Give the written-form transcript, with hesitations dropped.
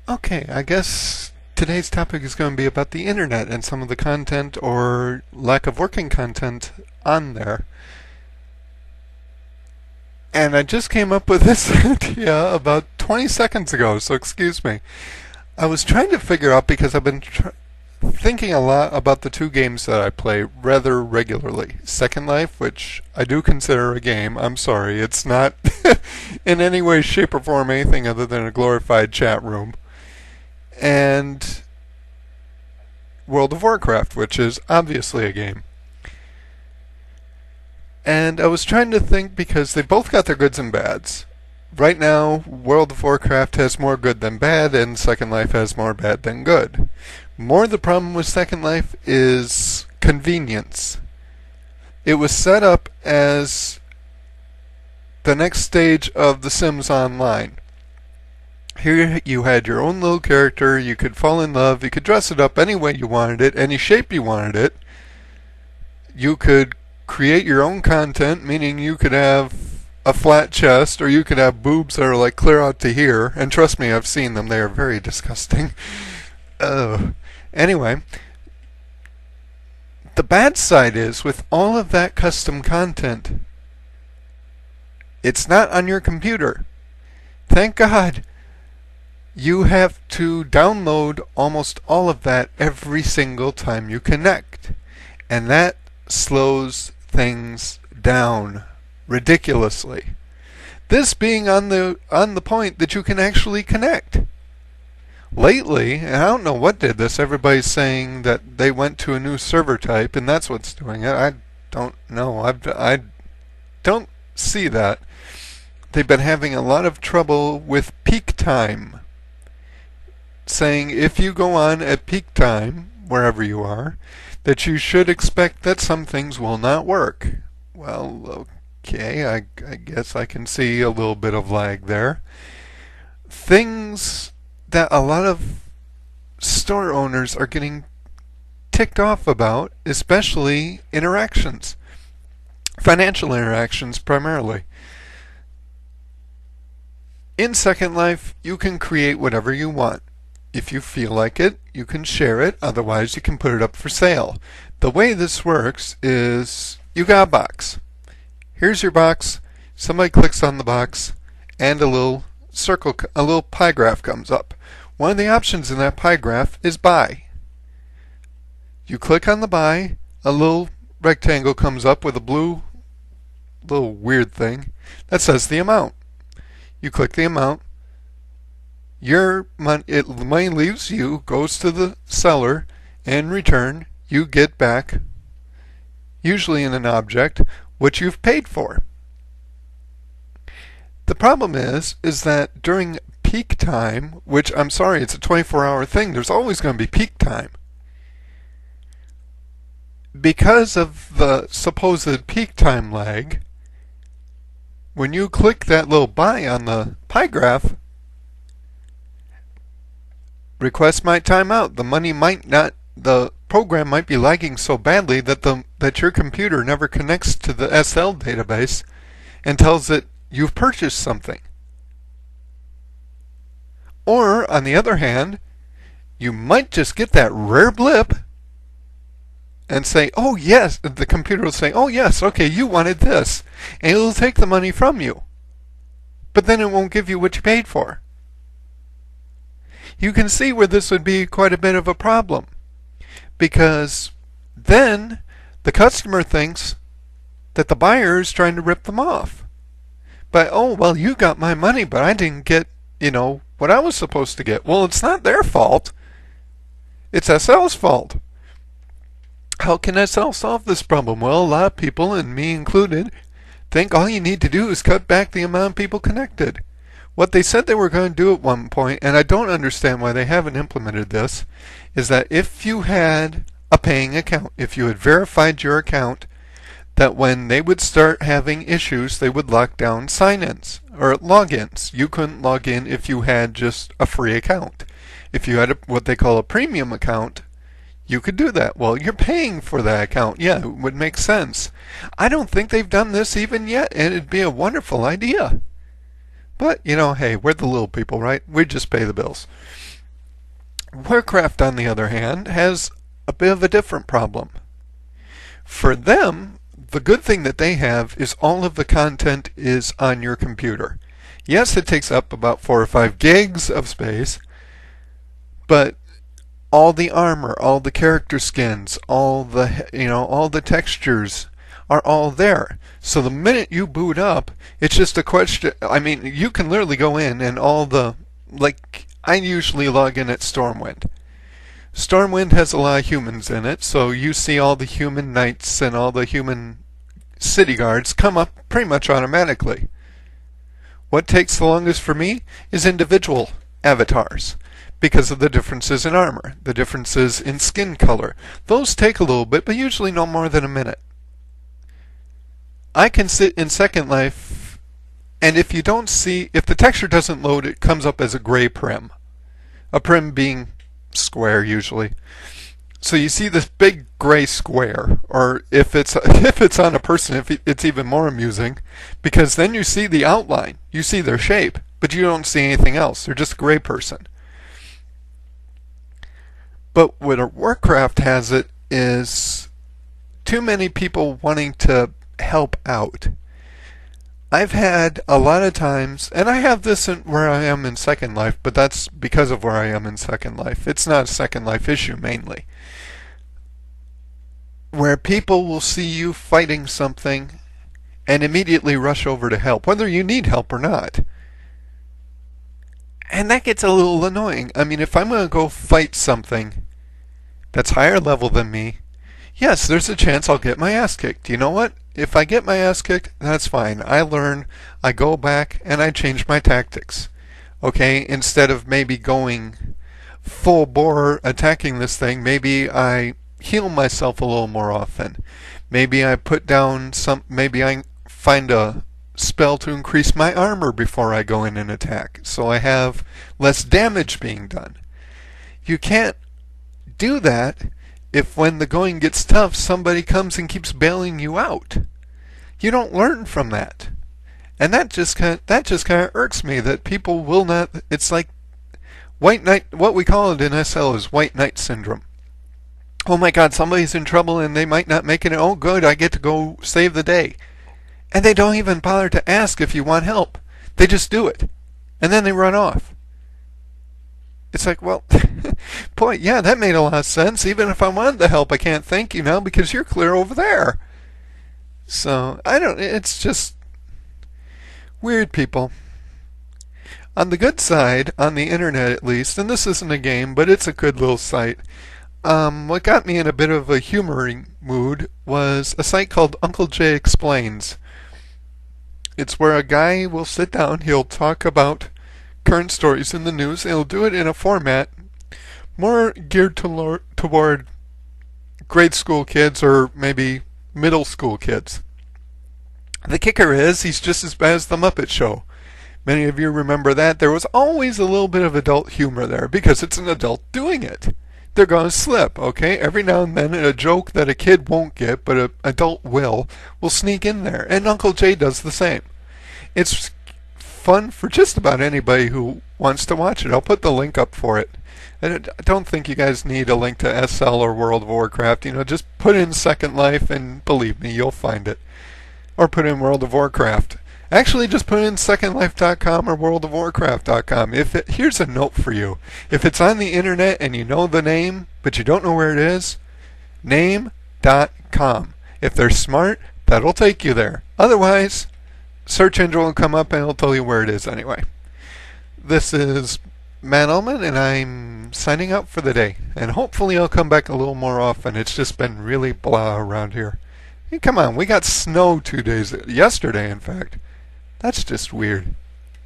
Okay, I guess today's topic is going to be about the internet and some of the content or lack of working content on there. And I just came up with this idea about 20 seconds ago, so excuse me. I was trying to figure out because I've been thinking a lot about the two games that I play rather regularly. Second Life, which I do consider a game. I'm sorry, it's not in any way, shape, or form anything other than a glorified chat room. And World of Warcraft, which is obviously a game. And I was trying to think because they both got their goods and bads. Right now, World of Warcraft has more good than bad, and Second Life has more bad than good. More the problem with Second Life is convenience. It was set up as the next stage of The Sims Online. Here you had your own little character, you could fall in love, you could dress it up any way you wanted it, any shape you wanted it. You could create your own content, meaning you could have a flat chest, or you could have boobs that are like clear out to here. And trust me, I've seen them, they are very disgusting. Anyway, the bad side is, with all of that custom content, it's not on your computer. Thank God. You have to download almost all of that every single time you connect. And that slows things down ridiculously. This being on the point that you can actually connect. Lately, and I don't know what did this, everybody's saying that they went to a new server type and that's what's doing it. I don't know. I don't see that. They've been having a lot of trouble with peak time. Saying if you go on at peak time, wherever you are, that you should expect that some things will not work. Well, okay, I guess I can see a little bit of lag there. Things that a lot of store owners are getting ticked off about, especially interactions. Financial interactions primarily. In Second Life, you can create whatever you want. If you feel like it, you can share it. Otherwise, you can put it up for sale. The way this works is you got a box. Here's your box. Somebody clicks on the box, and a little circle, a little pie graph comes up. One of the options in that pie graph is buy. You click on the buy, a little rectangle comes up with a blue little weird thing that says the amount. You click the amount. The money leaves you, goes to the seller, and in return you get back, usually in an object, what you've paid for. The problem is that during peak time, which I'm sorry, it's a 24-hour thing, there's always going to be peak time. Because of the supposed peak time lag, when you click that little buy on the pie graph, request might time out. The money might not, the program might be lagging so badly that your computer never connects to the SL database and tells it you've purchased something. Or, on the other hand, you might just get that rare blip and say, oh yes, the computer will say, oh yes, okay, you wanted this. And it'll take the money from you. But then it won't give you what you paid for. You can see where this would be quite a bit of a problem. Because then the customer thinks that the buyer is trying to rip them off. But, oh, well, you got my money, but I didn't get, what I was supposed to get. Well, it's not their fault. It's SL's fault. How can SL solve this problem? Well, a lot of people, and me included, think all you need to do is cut back the amount of people connected. What they said they were going to do at one point, and I don't understand why they haven't implemented this, is that if you had a paying account, if you had verified your account, that when they would start having issues, they would lock down sign-ins or logins. You couldn't log in if you had just a free account. If you had what they call a premium account, you could do that. Well, you're paying for that account. Yeah, it would make sense. I don't think they've done this even yet, and it'd be a wonderful idea. But, hey, we're the little people, right? We just pay the bills. Warcraft, on the other hand, has a bit of a different problem. For them, the good thing that they have is all of the content is on your computer. Yes, it takes up about 4 or 5 gigs of space, but all the armor, all the character skins, all the textures are all there. So the minute you boot up, it's just a question. I mean, you can literally go in and I usually log in at Stormwind. Stormwind has a lot of humans in it, so you see all the human knights and all the human city guards come up pretty much automatically. What takes the longest for me is individual avatars, because of the differences in armor, the differences in skin color. Those take a little bit, but usually no more than a minute. I can sit in Second Life, and if the texture doesn't load, it comes up as a gray prim. A prim being square usually. So you see this big gray square, or if it's on a person, it's even more amusing, because then you see the outline, you see their shape, but you don't see anything else. They're just a gray person. But what a Warcraft has it is too many people wanting to help out. I've had a lot of times, and I have this where I am in Second Life, but that's because of where I am in Second Life. It's not a Second Life issue mainly. Where people will see you fighting something and immediately rush over to help, whether you need help or not. And that gets a little annoying. I mean, if I'm going to go fight something that's higher level than me, yes, there's a chance I'll get my ass kicked. You know what? If I get my ass kicked, that's fine. I learn, I go back, and I change my tactics. Okay? Instead of maybe going full bore attacking this thing, maybe I heal myself a little more often. Maybe I maybe I find a spell to increase my armor before I go in and attack, so I have less damage being done. You can't do that if when the going gets tough, somebody comes and keeps bailing you out. You don't learn from that. And that just kind of irks me that people will not. It's like white knight. What we call it in SL is white knight syndrome. Oh my God, somebody's in trouble and they might not make it. Oh good, I get to go save the day. And they don't even bother to ask if you want help. They just do it. And then they run off. It's like, well, boy, yeah, that made a lot of sense. Even if I wanted the help, I can't thank you now because you're clear over there. So, it's just weird people. On the good side, on the internet at least, and this isn't a game, but it's a good little site, what got me in a bit of a humoring mood was a site called Uncle Jay Explains. It's where a guy will sit down, he'll talk about current stories in the news, and he'll do it in a format more geared toward grade school kids or maybe middle school kids. The kicker is, he's just as bad as the Muppet Show. Many of you remember that. There was always a little bit of adult humor there because it's an adult doing it. They're going to slip, okay? Every now and then a joke that a kid won't get but an adult will sneak in there. And Uncle Jay does the same. It's fun for just about anybody who wants to watch it. I'll put the link up for it. I don't think you guys need a link to SL or World of Warcraft. Just put in Second Life and believe me, you'll find it. Or put in World of Warcraft. Actually, just put in secondlife.com or worldofwarcraft.com. Here's a note for you. If it's on the internet and you know the name, but you don't know where it is, name.com. If they're smart, that'll take you there. Otherwise, search engine will come up and it'll tell you where it is anyway. This is Matt Ullman, and I'm signing out for the day. And hopefully I'll come back a little more often. It's just been really blah around here. Hey, come on, we got snow 2 days, yesterday in fact. That's just weird.